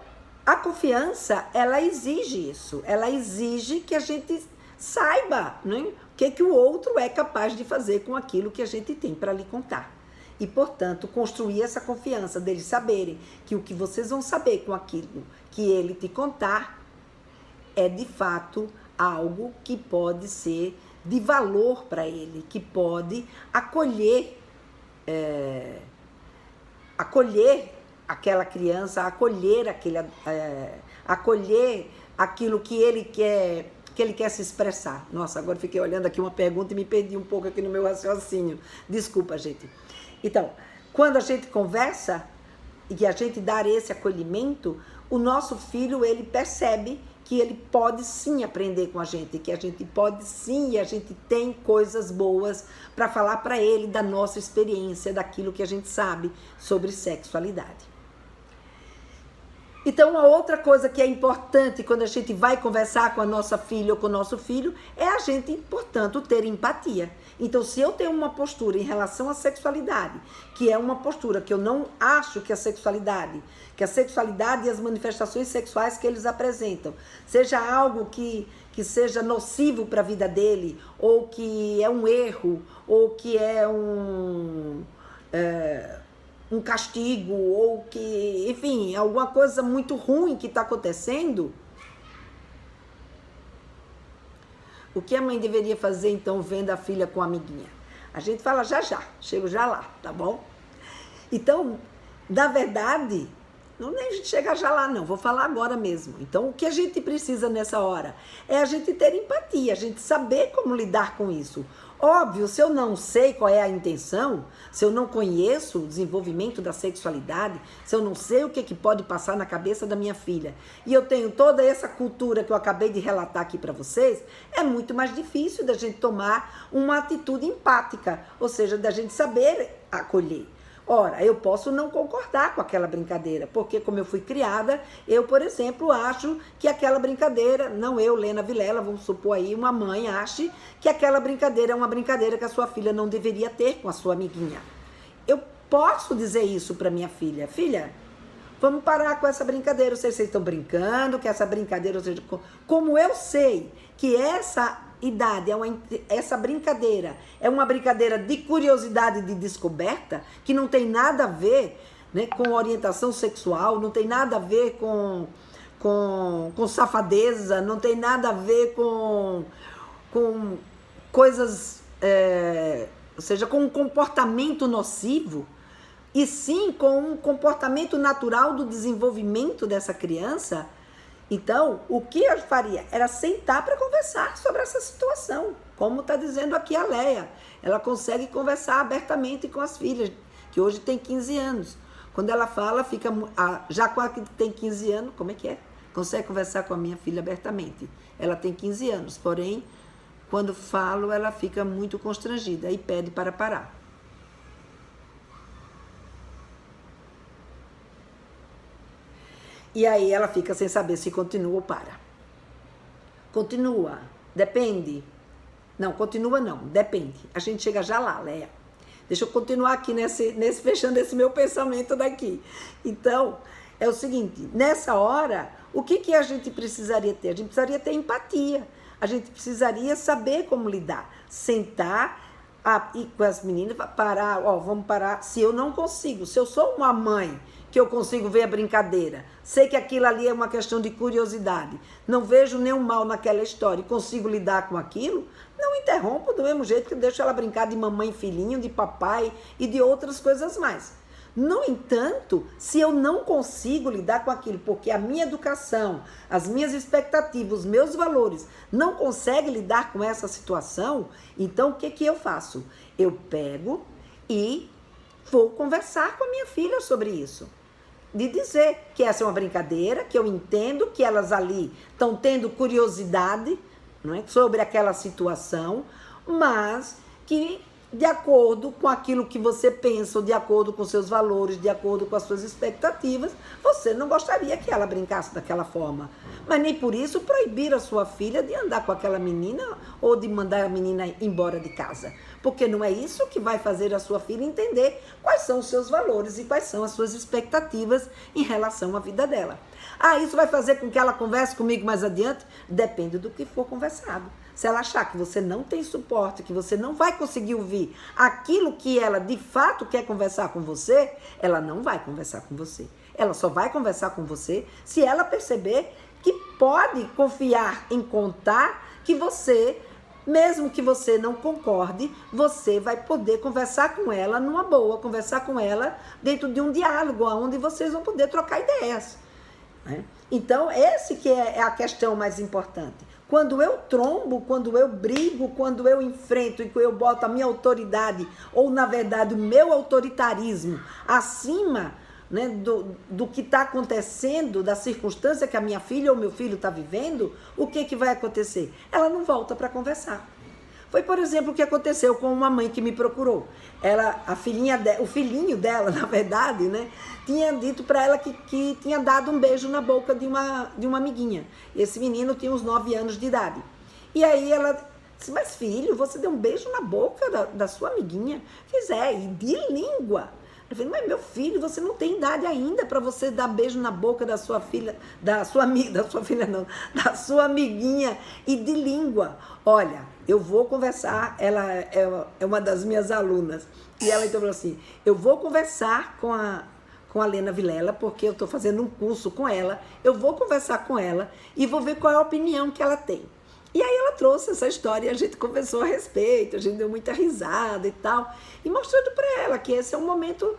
a confiança, ela exige isso, ela exige que a gente saiba, né, o que o outro é capaz de fazer com aquilo que a gente tem para lhe contar. E, portanto, construir essa confiança deles saberem que o que vocês vão saber com aquilo que ele te contar é, de fato, algo que pode ser de valor para ele, que pode acolher aquela criança, acolher aquilo que ele quer se expressar. Nossa, agora fiquei olhando aqui uma pergunta e me perdi um pouco aqui no meu raciocínio. Desculpa, gente. Então, quando a gente conversa e a gente dá esse acolhimento, o nosso filho, ele percebe que ele pode sim aprender com a gente, que a gente pode sim, e a gente tem coisas boas para falar para ele da nossa experiência, daquilo que a gente sabe sobre sexualidade. Então, uma outra coisa que é importante quando a gente vai conversar com a nossa filha ou com o nosso filho é a gente, portanto, ter empatia. Então, se eu tenho uma postura em relação à sexualidade, que é uma postura que eu não acho que a sexualidade e as manifestações sexuais que eles apresentam, seja algo que seja nocivo para a vida dele, ou que é um erro, ou que é um castigo, ou que, enfim, alguma coisa muito ruim que está acontecendo, o que a mãe deveria fazer, então, vendo a filha com a amiguinha? A gente fala chego já lá, tá bom? Então, na verdade, não nem a gente chega já lá, não, vou falar agora mesmo. Então, o que a gente precisa nessa hora é a gente ter empatia, a gente saber como lidar com isso. Óbvio, se eu não sei qual é a intenção, se eu não conheço o desenvolvimento da sexualidade, se eu não sei o que pode passar na cabeça da minha filha, e eu tenho toda essa cultura que eu acabei de relatar aqui para vocês, é muito mais difícil da gente tomar uma atitude empática, ou seja, da gente saber acolher. Ora, eu posso não concordar com aquela brincadeira, porque como eu fui criada, eu, por exemplo, acho que aquela brincadeira, não eu, Lena Vilela, vamos supor aí, uma mãe ache que aquela brincadeira é uma brincadeira que a sua filha não deveria ter com a sua amiguinha. Eu posso dizer isso para minha filha: filha, vamos parar com essa brincadeira, eu sei que vocês estão brincando, que essa brincadeira, ou seja, como eu sei que essa idade, essa brincadeira é uma brincadeira de curiosidade, de descoberta, que não tem nada a ver, né, com orientação sexual, não tem nada a ver com safadeza, não tem nada a ver com coisas, ou seja, com um comportamento nocivo, e sim com um comportamento natural do desenvolvimento dessa criança. Então, o que eu faria era sentar para conversar sobre essa situação, como está dizendo aqui a Leia. Ela consegue conversar abertamente com as filhas, que hoje tem 15 anos. Quando ela fala, fica já com a que tem 15 anos, como é que é? Consegue conversar com a minha filha abertamente. Ela tem 15 anos, porém, quando falo, ela fica muito constrangida e pede para parar. E aí ela fica sem saber se continua ou para. Continua, depende. Não, continua não, depende. A gente chega já lá, Leia. Deixa eu continuar aqui fechando esse meu pensamento daqui. Então, é o seguinte, nessa hora, o que a gente precisaria ter? A gente precisaria ter empatia. A gente precisaria saber como lidar. Sentar e com as meninas, parar, vamos parar. Se eu não consigo, se eu sou uma mãe que eu consigo ver a brincadeira, sei que aquilo ali é uma questão de curiosidade, não vejo nenhum mal naquela história e consigo lidar com aquilo, não interrompo do mesmo jeito que eu deixo ela brincar de mamãe e filhinho, de papai e de outras coisas mais. No entanto, se eu não consigo lidar com aquilo, porque a minha educação, as minhas expectativas, os meus valores não conseguem lidar com essa situação, então o que eu faço? Eu pego e vou conversar com a minha filha sobre isso. De dizer que essa é uma brincadeira, que eu entendo que elas ali estão tendo curiosidade, não é, sobre aquela situação, mas que de acordo com aquilo que você pensa, ou de acordo com seus valores, de acordo com as suas expectativas, você não gostaria que ela brincasse daquela forma. Mas nem por isso proibir a sua filha de andar com aquela menina ou de mandar a menina embora de casa. Porque não é isso que vai fazer a sua filha entender quais são os seus valores e quais são as suas expectativas em relação à vida dela. Isso vai fazer com que ela converse comigo mais adiante? Depende do que for conversado. Se ela achar que você não tem suporte, que você não vai conseguir ouvir aquilo que ela de fato quer conversar com você, ela não vai conversar com você. Ela só vai conversar com você se ela perceber que pode confiar em contar que você, mesmo que você não concorde, você vai poder conversar com ela numa boa, conversar com ela dentro de um diálogo, onde vocês vão poder trocar ideias. Né? Então, esse que é a questão mais importante. Quando eu trombo, quando eu brigo, quando eu enfrento e eu boto a minha autoridade, ou na verdade o meu autoritarismo, acima, né, do que está acontecendo, da circunstância que a minha filha ou meu filho está vivendo, o que vai acontecer? Ela não volta para conversar. Foi, por exemplo, o que aconteceu com uma mãe que me procurou. O filhinho dela, na verdade, né, tinha dito para ela que tinha dado um beijo na boca de uma amiguinha. Esse menino tinha uns 9 anos de idade. E aí ela disse: mas filho, você deu um beijo na boca da sua amiguinha? Fiz, e de língua. Eu falei: mas meu filho, você não tem idade ainda para você dar beijo na boca da sua filha, da sua sua amiguinha, e de língua. Olha, eu vou conversar, ela é uma das minhas alunas, e ela então falou assim: eu vou conversar com a Lena Vilela, porque eu estou fazendo um curso com ela, eu vou conversar com ela e vou ver qual é a opinião que ela tem. E aí ela trouxe essa história e a gente conversou a respeito, a gente deu muita risada e tal, e mostrando para ela que esse é um momento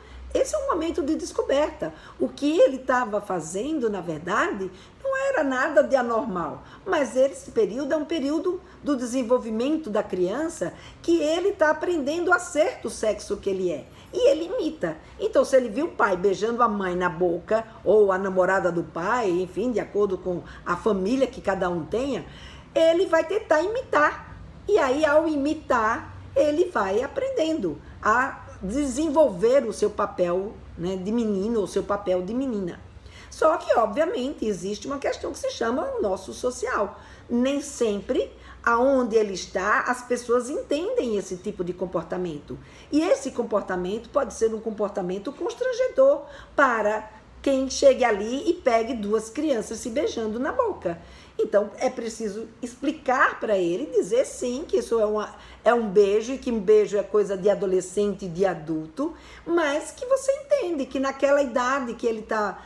de descoberta. O que ele estava fazendo, na verdade, não era nada de anormal, mas esse período é um período do desenvolvimento da criança que ele está aprendendo a ser do sexo que ele é. E ele imita. Então, se ele viu o pai beijando a mãe na boca, ou a namorada do pai, enfim, de acordo com a família que cada um tenha, ele vai tentar imitar. E aí, ao imitar, ele vai aprendendo a desenvolver o seu papel, né, de menino ou seu papel de menina. Só que, obviamente, existe uma questão que se chama o nosso social. Nem sempre, aonde ele está, as pessoas entendem esse tipo de comportamento. E esse comportamento pode ser um comportamento constrangedor para quem chegue ali e pegue duas crianças se beijando na boca. Então, é preciso explicar para ele, dizer sim, que isso é um beijo, e que um beijo é coisa de adolescente e de adulto, mas que você entende que naquela idade que ele está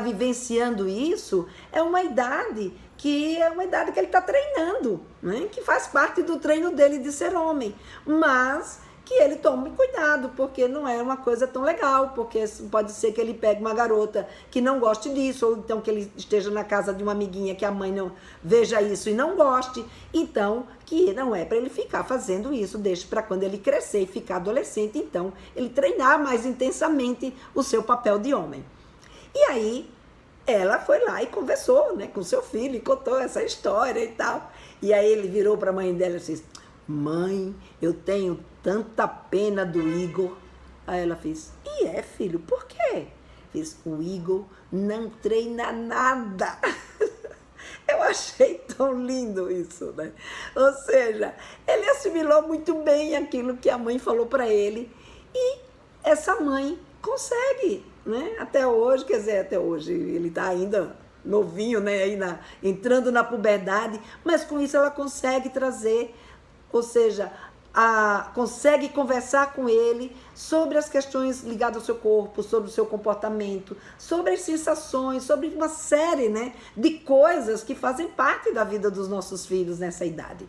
vivenciando isso, é uma idade que ele está treinando, né? Que faz parte do treino dele de ser homem, mas que ele tome cuidado, porque não é uma coisa tão legal, porque pode ser que ele pegue uma garota que não goste disso, ou então que ele esteja na casa de uma amiguinha que a mãe não veja isso e não goste, então que não é para ele ficar fazendo isso, deixe para quando ele crescer e ficar adolescente, então ele treinar mais intensamente o seu papel de homem. E aí ela foi lá e conversou, né, com seu filho e contou essa história e tal, e aí ele virou para a mãe dela e disse: mãe, eu tenho tanta pena do Igor. Aí ela fez: e é, filho, por quê? Fiz: o Igor não treina nada. Eu achei tão lindo isso, né? Ou seja, ele assimilou muito bem aquilo que a mãe falou para ele, e essa mãe consegue, né? Até hoje, quer dizer, até hoje ele está ainda novinho, né? Aí entrando na puberdade, mas com isso ela consegue trazer, ou seja, consegue conversar com ele sobre as questões ligadas ao seu corpo, sobre o seu comportamento, sobre as sensações, sobre uma série, né, de coisas que fazem parte da vida dos nossos filhos nessa idade.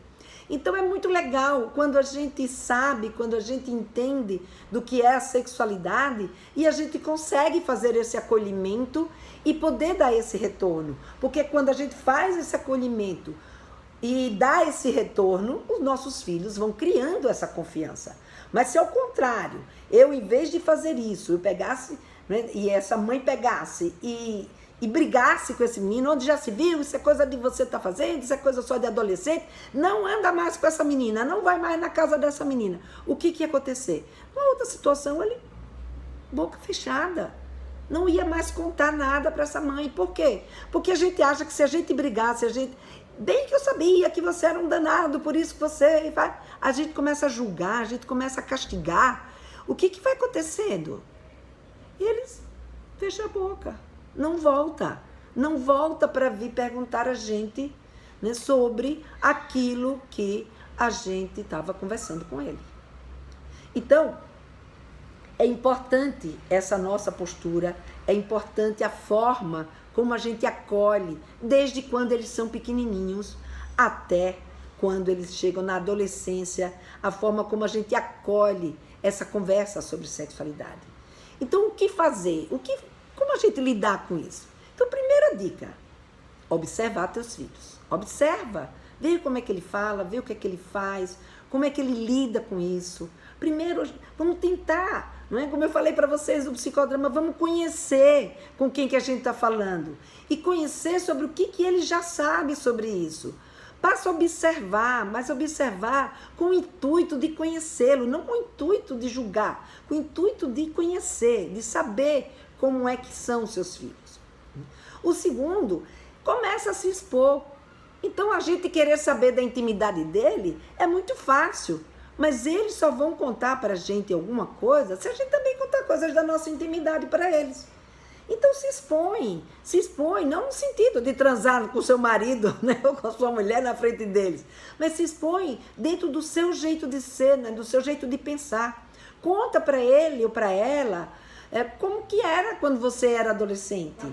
Então é muito legal quando a gente sabe, quando a gente entende do que é a sexualidade e a gente consegue fazer esse acolhimento e poder dar esse retorno. Porque quando a gente faz esse acolhimento e dá esse retorno, os nossos filhos vão criando essa confiança. Mas se ao contrário, eu em vez de fazer isso, eu pegasse, né, e essa mãe pegasse e brigasse com esse menino, onde já se viu, isso é coisa de você estar fazendo, isso é coisa só de adolescente, não anda mais com essa menina, não vai mais na casa dessa menina. O que ia acontecer? Uma outra situação, ele, boca fechada, não ia mais contar nada para essa mãe. Por quê? Porque a gente acha que se a gente brigasse, bem que eu sabia que você era um danado, por isso que você... A gente começa a julgar, a gente começa a castigar. O que vai acontecendo? E eles fecham a boca. Não volta para vir perguntar a gente, né, sobre aquilo que a gente estava conversando com ele. Então, é importante essa nossa postura, é importante a forma como a gente acolhe, desde quando eles são pequenininhos até quando eles chegam na adolescência, a forma como a gente acolhe essa conversa sobre sexualidade. Então, o que fazer? Como a gente lidar com isso? Então, primeira dica, observar teus filhos. Observa, vê como é que ele fala, vê o que é que ele faz, como é que ele lida com isso. Primeiro, vamos tentar, não é? Como eu falei para vocês do psicodrama, vamos conhecer com quem que a gente está falando. E conhecer sobre o que ele já sabe sobre isso. Passa a observar, mas observar com o intuito de conhecê-lo, não com o intuito de julgar, com o intuito de conhecer, de saber como é que são os seus filhos. O segundo, começa a se expor. Então, a gente querer saber da intimidade dele é muito fácil, mas eles só vão contar para a gente alguma coisa se a gente também contar coisas da nossa intimidade para eles. Então, se expõe, não no sentido de transar com seu marido, né, ou com a sua mulher na frente deles, mas se expõe dentro do seu jeito de ser, né, do seu jeito de pensar. Conta para ele ou para ela como que era quando você era adolescente.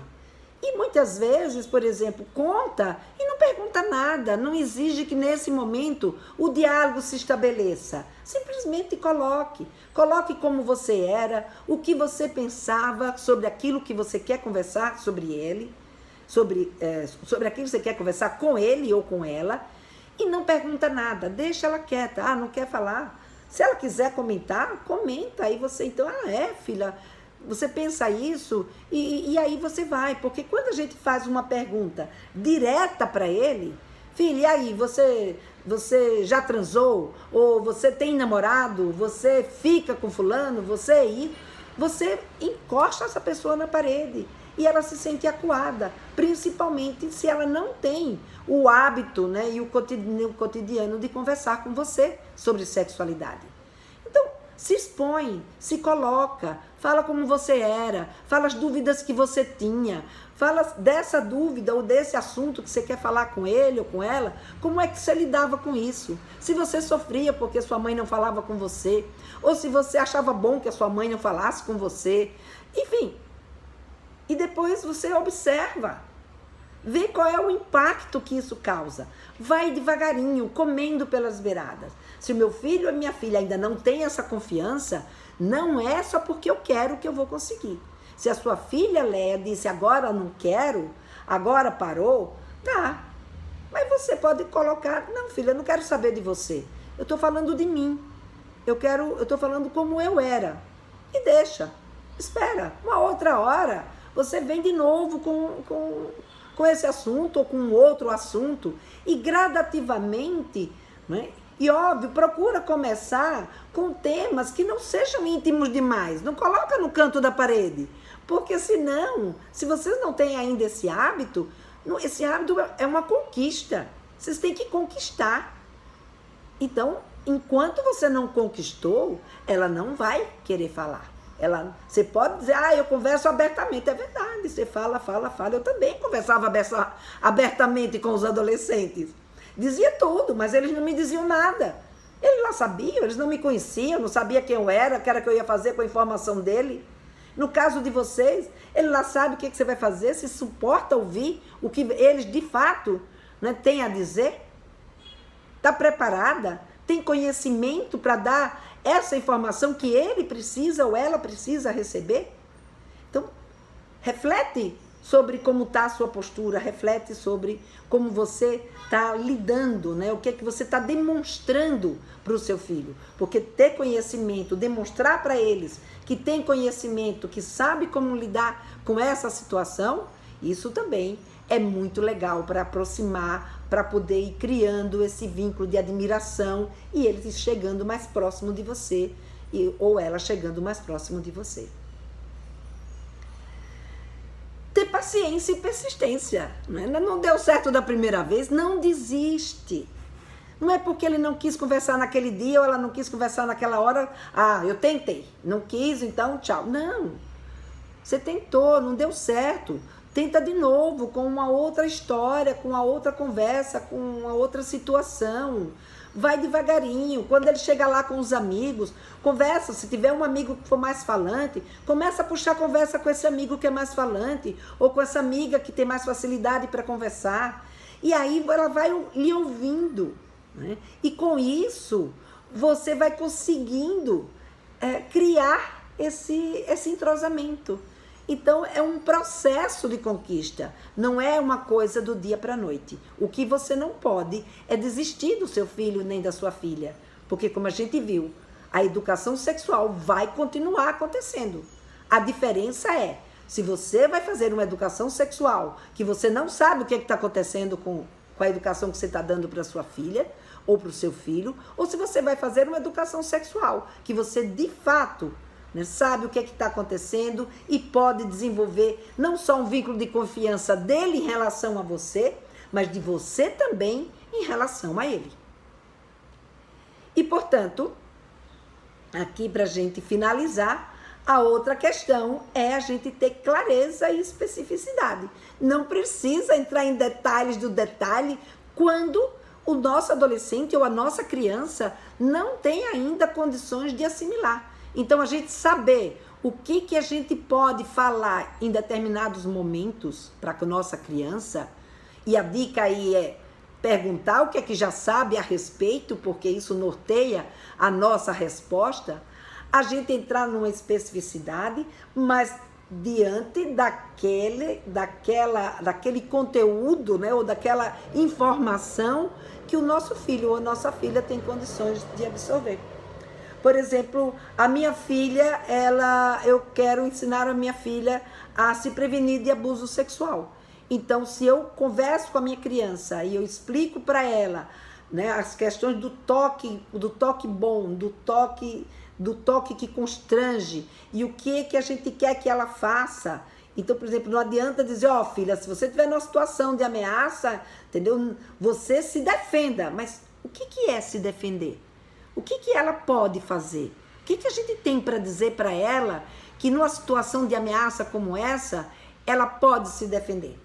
E muitas vezes, por exemplo, conta e não pergunta nada, não exige que nesse momento o diálogo se estabeleça. Simplesmente coloque como você era, o que você pensava sobre aquilo que você quer conversar sobre ele, sobre aquilo que você quer conversar com ele ou com ela, e não pergunta nada, deixa ela quieta. Não quer falar? Se ela quiser comentar, comenta. Aí você então, filha, você pensa isso, e aí você vai, porque quando a gente faz uma pergunta direta para ele, filho, e aí, você você já transou, ou você tem namorado, você fica com fulano, você encosta essa pessoa na parede e ela se sente acuada, principalmente se ela não tem o hábito, né, e o cotidiano de conversar com você sobre sexualidade. Então, se expõe, se coloca, fala como você era, fala as dúvidas que você tinha, fala dessa dúvida ou desse assunto que você quer falar com ele ou com ela, como é que você lidava com isso? Se você sofria porque sua mãe não falava com você, ou se você achava bom que a sua mãe não falasse com você, enfim. E depois você observa, vê qual é o impacto que isso causa. Vai devagarinho, comendo pelas beiradas. Se o meu filho ou a minha filha ainda não tem essa confiança, não é só porque eu quero que eu vou conseguir. Se a sua filha, Léa, disse agora não quero, agora parou, tá. Mas você pode colocar, não filha, eu não quero saber de você. Eu estou falando de mim. Eu estou falando como eu era. E deixa, espera, uma outra hora você vem de novo com esse assunto ou com outro assunto e gradativamente, né? E óbvio, procura começar com temas que não sejam íntimos demais. Não coloca no canto da parede. Porque senão, se vocês não têm ainda esse hábito é uma conquista. Vocês têm que conquistar. Então, enquanto você não conquistou, ela não vai querer falar. Você pode dizer, eu converso abertamente. É verdade, você fala. Eu também conversava abertamente com os adolescentes. Dizia tudo, mas eles não me diziam nada. Eles lá sabiam, eles não me conheciam, não sabia quem eu era, o que era que eu ia fazer com a informação dele. No caso de vocês, ele lá sabe o que você vai fazer, se suporta ouvir o que eles de fato, né, têm a dizer. Está preparada? Tem conhecimento para dar essa informação que ele precisa ou ela precisa receber? Então, reflete sobre como está a sua postura, reflete sobre como você está lidando, né? O que é que você está demonstrando para o seu filho. Porque ter conhecimento, demonstrar para eles que tem conhecimento, que sabe como lidar com essa situação, isso também é muito legal para aproximar, para poder ir criando esse vínculo de admiração e eles chegando mais próximo de você ou ela chegando mais próximo de você. Ter paciência e persistência. Né? Não deu certo da primeira vez, não desiste. Não é porque ele não quis conversar naquele dia ou ela não quis conversar naquela hora. Eu tentei, não quis, então tchau. Não, você tentou, não deu certo. Tenta de novo, com uma outra história, com uma outra conversa, com uma outra situação. Vai devagarinho. Quando ele chega lá com os amigos, conversa. Se tiver um amigo que for mais falante, começa a puxar conversa com esse amigo que é mais falante, ou com essa amiga que tem mais facilidade para conversar. E aí ela vai lhe ouvindo. Né? E com isso, você vai conseguindo criar esse entrosamento. Então, é um processo de conquista, não é uma coisa do dia para a noite. O que você não pode é desistir do seu filho nem da sua filha, porque como a gente viu, a educação sexual vai continuar acontecendo. A diferença é, se você vai fazer uma educação sexual que você não sabe o que está acontecendo com a educação que você está dando para sua filha ou para o seu filho, ou se você vai fazer uma educação sexual que você de fato sabe o que está acontecendo e pode desenvolver não só um vínculo de confiança dele em relação a você, mas de você também em relação a ele. E, portanto, aqui para a gente finalizar, a outra questão é a gente ter clareza e especificidade. Não precisa entrar em detalhes do detalhe quando o nosso adolescente ou a nossa criança não tem ainda condições de assimilar. Então, a gente saber o que a gente pode falar em determinados momentos para a nossa criança, e a dica aí é perguntar o que é que já sabe a respeito, porque isso norteia a nossa resposta, a gente entrar numa especificidade, mas diante daquele conteúdo, né, ou daquela informação que o nosso filho ou a nossa filha tem condições de absorver. Por exemplo, a minha filha, eu quero ensinar a minha filha a se prevenir de abuso sexual. Então, se eu converso com a minha criança e eu explico para ela né? As questões do toque bom, do toque que constrange e o que a gente quer que ela faça. Então, por exemplo, não adianta dizer, ó, filha, se você estiver numa situação de ameaça, entendeu? Você se defenda. Mas o que é se defender? O que ela pode fazer? O que a gente tem para dizer para ela que numa situação de ameaça como essa, ela pode se defender?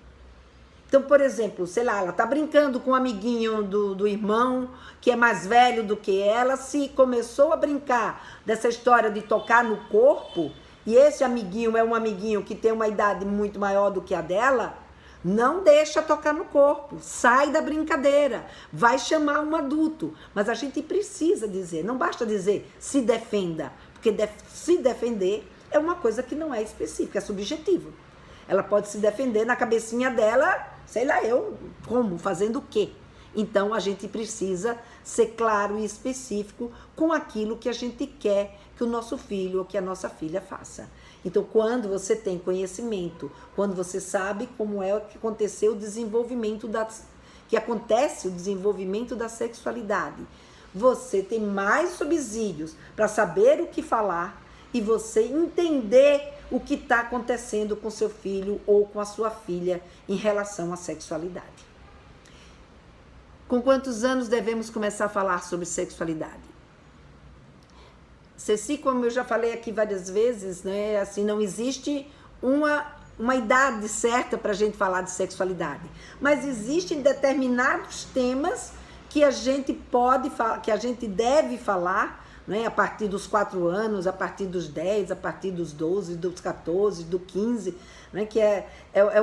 Então, por exemplo, sei lá, ela tá brincando com um amiguinho do irmão, que é mais velho do que ela, se começou a brincar dessa história de tocar no corpo, e esse amiguinho é um amiguinho que tem uma idade muito maior do que a dela, não deixa tocar no corpo, sai da brincadeira, vai chamar um adulto. Mas a gente precisa dizer, não basta dizer se defenda, porque se defender é uma coisa que não é específica, é subjetivo. Ela pode se defender na cabecinha dela, sei lá eu, como, fazendo o quê? Então a gente precisa ser claro e específico com aquilo que a gente quer que o nosso filho ou que a nossa filha faça. Então, quando você tem conhecimento, quando você sabe como é que aconteceu o desenvolvimento que acontece o desenvolvimento da sexualidade, você tem mais subsídios para saber o que falar e você entender o que está acontecendo com seu filho ou com a sua filha em relação à sexualidade. Com quantos anos devemos começar a falar sobre sexualidade? Ceci, como eu já falei aqui várias vezes, né, assim, não existe uma idade certa para a gente falar de sexualidade, mas existem determinados temas que a gente pode falar, que a gente deve falar, né, a partir dos 4 anos, a partir dos 10, a partir dos 12, dos 14, do 15, né, que é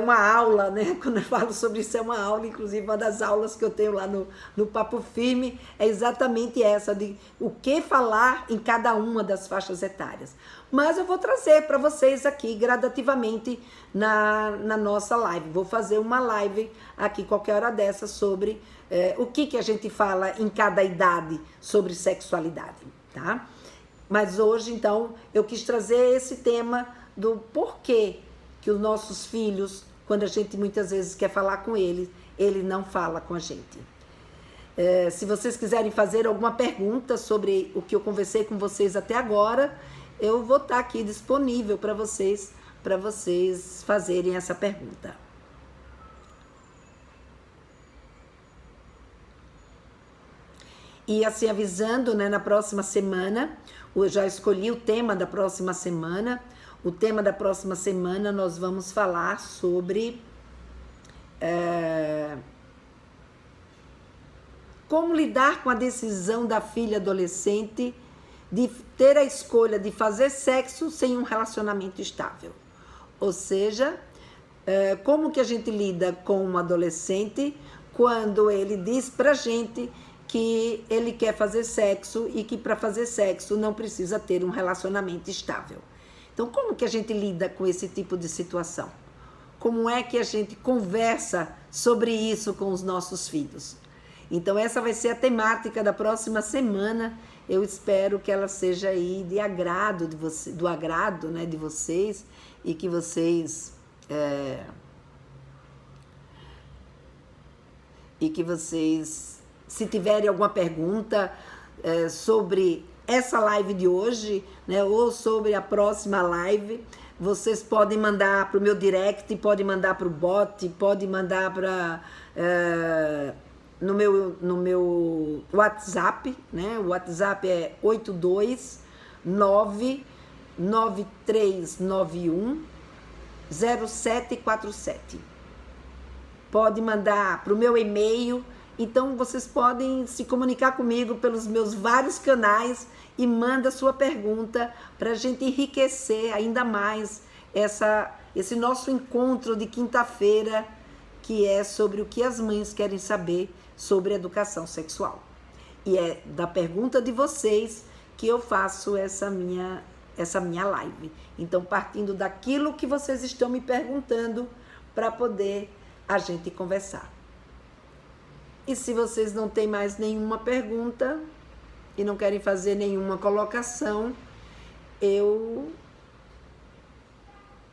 uma aula, né, quando eu falo sobre isso é uma aula, inclusive uma das aulas que eu tenho lá no Papo Firme é exatamente essa, de o que falar em cada uma das faixas etárias. Mas eu vou trazer para vocês aqui gradativamente na nossa live, vou fazer uma live aqui qualquer hora dessa sobre o que a gente fala em cada idade sobre sexualidade. Tá? Mas hoje, então, eu quis trazer esse tema do porquê que os nossos filhos, quando a gente muitas vezes quer falar com eles, ele não fala com a gente. Se vocês quiserem fazer alguma pergunta sobre o que eu conversei com vocês até agora, eu vou estar aqui disponível para vocês fazerem essa pergunta. E assim, avisando, né, na próxima semana, eu já escolhi o tema da próxima semana. O tema da próxima semana nós vamos falar sobre como lidar com a decisão da filha adolescente de ter a escolha de fazer sexo sem um relacionamento estável. Ou seja, como que a gente lida com um adolescente quando ele diz pra gente que ele quer fazer sexo e que para fazer sexo não precisa ter um relacionamento estável. Então, como que a gente lida com esse tipo de situação? Como é que a gente conversa sobre isso com os nossos filhos? Então, essa vai ser a temática da próxima semana. Eu espero que ela seja aí de agrado do agrado, né, de vocês e que vocês se tiverem alguma pergunta sobre essa live de hoje, né, ou sobre a próxima live, vocês podem mandar para o meu direct, podem mandar para o bot, podem mandar para no meu WhatsApp, né? O WhatsApp é 829-9391-0747. Pode mandar para o meu e-mail. Então, vocês podem se comunicar comigo pelos meus vários canais e manda sua pergunta para a gente enriquecer ainda mais esse nosso encontro de quinta-feira, que é sobre o que as mães querem saber sobre educação sexual. E é da pergunta de vocês que eu faço essa minha live. Então, partindo daquilo que vocês estão me perguntando para poder a gente conversar. E se vocês não têm mais nenhuma pergunta e não querem fazer nenhuma colocação, eu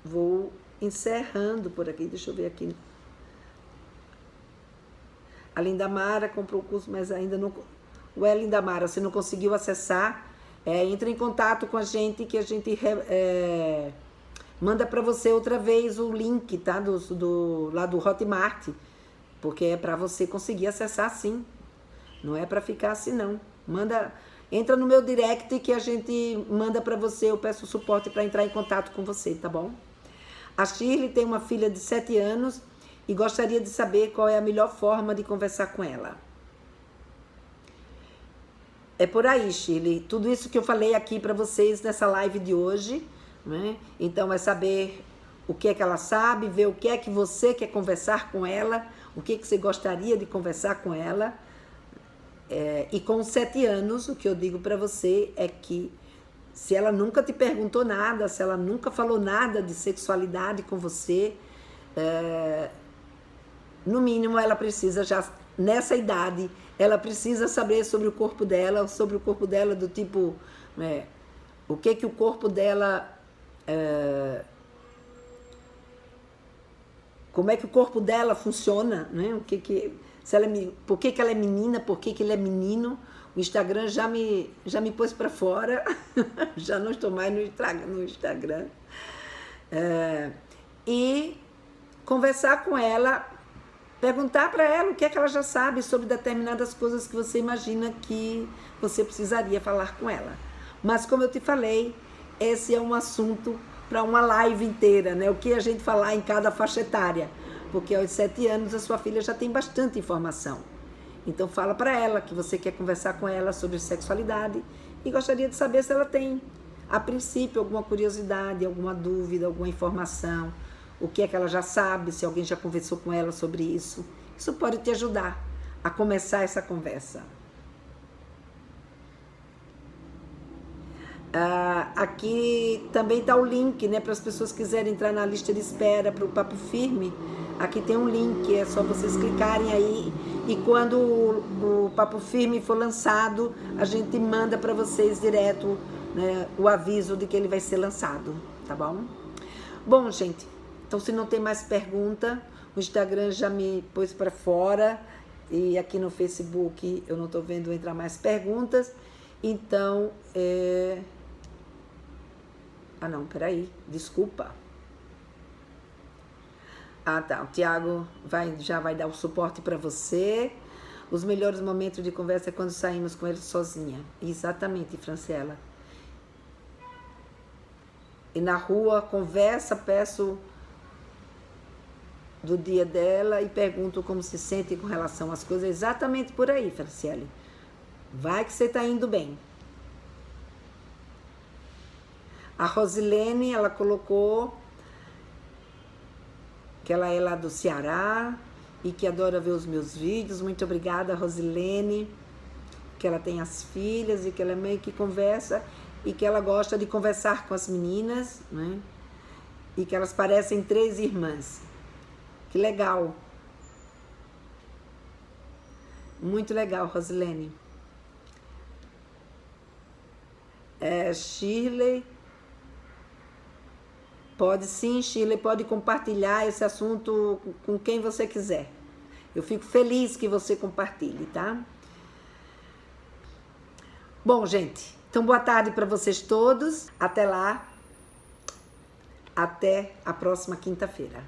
vou encerrando por aqui. Deixa eu ver aqui. A Lindamara comprou o curso, mas ainda não... Ué, Lindamara, você não conseguiu acessar? Entre em contato com a gente, que a gente manda para você outra vez o link, tá? Lá do Hotmart, porque é para você conseguir acessar sim. Não é para ficar assim, não. Entra no meu direct que a gente manda para você, eu peço suporte para entrar em contato com você, tá bom? A Shirley tem uma filha de 7 anos e gostaria de saber qual é a melhor forma de conversar com ela. É por aí, Shirley. Tudo isso que eu falei aqui para vocês nessa live de hoje, né? Então é saber o que é que ela sabe, ver o que é que você quer conversar com ela, o que é que você gostaria de conversar com ela. E com 7 anos, o que eu digo para você é que se ela nunca te perguntou nada, se ela nunca falou nada de sexualidade com você, no mínimo ela precisa já, nessa idade, ela precisa saber sobre o corpo dela do tipo, o que o corpo dela, como é que o corpo dela funciona, né? Por que ela é menina, por que ele é menino. O Instagram já me pôs para fora, já não estou mais no Instagram. E conversar com ela, perguntar para ela o que é que ela já sabe sobre determinadas coisas que você imagina que você precisaria falar com ela. Mas como eu te falei, esse é um assunto para uma live inteira, né? O que a gente falar em cada faixa etária. Porque aos 7 anos a sua filha já tem bastante informação. Então fala para ela que você quer conversar com ela sobre sexualidade e gostaria de saber se ela tem, a princípio, alguma curiosidade, alguma dúvida, alguma informação, o que é que ela já sabe, se alguém já conversou com ela sobre isso. Isso pode te ajudar a começar essa conversa. Aqui também está o link, né, para as pessoas que quiserem entrar na lista de espera para o Papo Firme. Aqui tem um link, é só vocês clicarem aí e quando o Papo Firme for lançado, a gente manda para vocês direto, né, o aviso de que ele vai ser lançado, tá bom? Bom, gente, então se não tem mais pergunta, o Instagram já me pôs para fora e aqui no Facebook eu não estou vendo entrar mais perguntas, então, Ah, não, peraí, desculpa. Ah, tá, o Tiago já vai dar o suporte para você. Os melhores momentos de conversa é quando saímos com ele sozinha. Exatamente, Franciela. E na rua, conversa, peço do dia dela e pergunto como se sente com relação às coisas. Exatamente por aí, Franciele. Vai que você tá indo bem. A Rosilene, ela colocou que ela é lá do Ceará e que adora ver os meus vídeos. Muito obrigada, Rosilene, que ela tem as filhas e que ela meio que conversa e que ela gosta de conversar com as meninas, né? E que elas parecem 3 irmãs. Que legal. Muito legal, Rosilene. Shirley... Pode sim, Shirley, pode compartilhar esse assunto com quem você quiser. Eu fico feliz que você compartilhe, tá? Bom, gente, então boa tarde para vocês todos. Até lá. Até a próxima quinta-feira.